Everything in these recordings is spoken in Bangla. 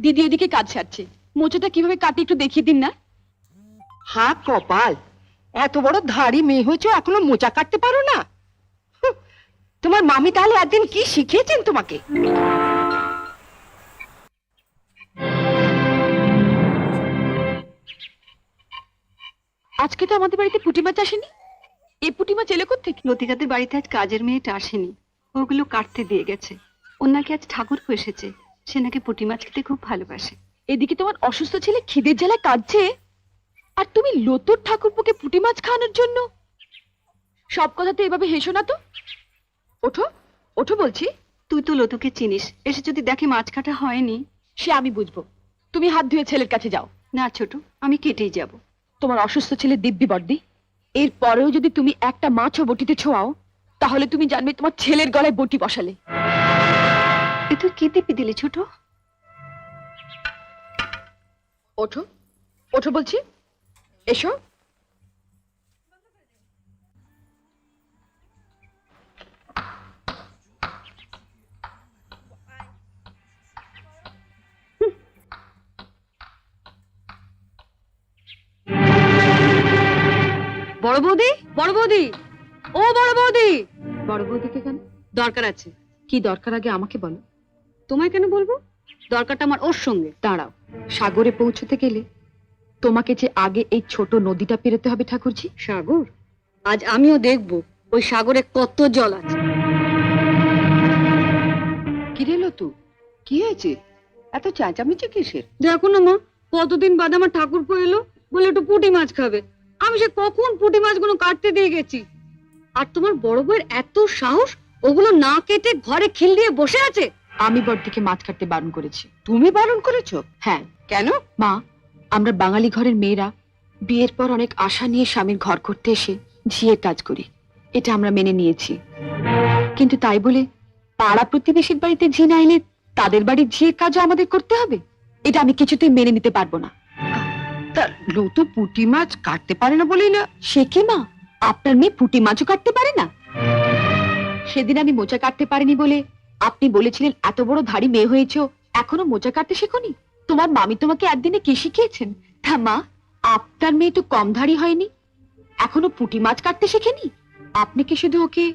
দিদি এদিকে কাজ সারছে, মোচাটা কিভাবে কাটে একটু দেখিয়ে দিন না। হা কপাল, এত বড় ধাড়ি মেয়ে হয়েছে এখনো মোচা কাটতে পারো না? হুঁ, তোমার মামি তাহলে একদিন কি শিখিয়েছেন তোমাকে? আজকে তো আমাদের বাড়িতে পুঁটি মাছ আসেনি। এই পুঁটি মাছ এলো কোত্থেকে? লতিকাদের বাড়িতে আজ কাজের মেয়েটা আসেনি, ওগুলো কাটতে দিয়ে গেছে। ওর নাকি আজ ঠাকুর এসেছে, সে নাকি পুঁটি মাছ খেতে খুব ভালোবাসে। এদিকে তোমার অসুস্থ ছেলে খিদের জ্বালায় কাঁদছে, আর তুমি লতুর ঠাকুরপোকে পুঁটি মাছ খাওয়ানোর জন্য। সব কথাতে এভাবে হেসো না তো। ওঠো ওঠো বলছি। তুই তো লতুকে চিনিস, এসে যদি দেখে মাছ কাটা হয়নি। সে আমি বুঝবো, তুমি হাত ধুয়ে ছেলের কাছে যাও। না ছোট, আমি কেটেই যাব। তোমার অসুস্থ ছেলে দিব্যি বর্দি, এর পরেও যদি তুমি একটা মাছও বটিতে ছোঁয়াও, তাহলে তুমি জানবে তোমার ছেলের গলায় বটি বসালে। এ তুই কি দিবি দিলি ছোট? ওঠো ওঠো বলছি, এসো। বড় বৌদি, বড় বৌদি, ও বড় বৌদি। বড় বৌদিকে কেন? দরকার আছে। কি দরকার আগে আমাকে বলো। তোমায় কেন বলবো? দরকারটা আমার ওর সঙ্গে। দাঁড়াও, সাগরে পৌঁছতে গেলে তোমাকে যে আগে এই ছোট নদীটা পেরোতে হবে ঠাকুরজি। সাগর? আজ আমিও দেখবো ওই সাগরে কত জল আছে। কি রে লতু, কি হয়েছে? এত চেঁচামেচি কিসের? দেখো না মা, কতদিন বাদে আমার ঠাকুরপো এলো, বলে একটু পুঁটি মাছ খাবে। আমি সে কখন পুঁটি মাছগুলো কাটতে দিয়ে গেছি, আর তোমার বড় বউয়ের এত সাহস, ওগুলো না কেটে ঘরে খিল দিয়ে বসে আছে। আমি বড়দিকে মাছ কাটতে বারণ করেছি। তুমি বারণ করেছো? হ্যাঁ। কেন? মা, আমরা বাঙালি ঘরের মেয়েরা বিয়ের পর অনেক আশা নিয়ে স্বামীর ঘর করতে এসে ঝিয়ের কাজ করি, এটা আমরা মেনে নিয়েছি। কিন্তু তাই বলে পাড়া প্রতিবেশীর বাড়িতে ঝি না এলে তাদের বাড়ির ঝিয়ের কাজও আমাদের করতে হবে? এটা আমি কিছুতেই মেনে নিতে পারবো না। তা লতু পুঁটি মাছ কাটতে পারে না বলেই না? সে কি মা, আপনার মেয়ে পুঁটি মাছও কাটতে পারে না? সেদিন আমি মোচা কাটতে পারিনি বলে আপনি বলেছিলেন এত বড় ধাড়ি মেয়ে হয়েছো, এখনো মোচা কাটতে শেখোনি? তোমার মামি তোমাকে একদিনে কি শিখিয়েছেন? তা মা, আপনার মেয়ে তো কম ধাড়ি হয়নি, এখনো পুঁটি মাছ কাটতে শেখেনি। আপনি কি শুধু ওকে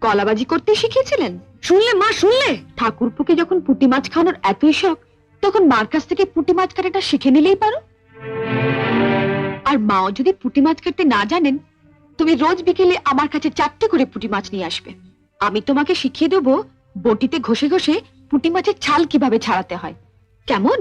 কলাবাজি করতে শিখিয়েছিলেন? শুনলে মা, শুনলে? ঠাকুরপুকে যখন পুঁটি মাছ খাওয়ানোর এতই শখ, তখন মার কাছ থেকে পুঁটি মাছ কাটাটা শিখে নিলেই পারো। আর মাও যদি পুঁটি মাছ কাটতে না জানেন, তুমি রোজ বিকেলে আমার কাছে 4টে করে পুঁটি মাছ নিয়ে আসবে। আমি তোমাকে শিখিয়ে দেবো বটিতে ঘষে ঘষে পুঁটি মাছের ছাল কিভাবে ছাড়াতে হয়। কেমন?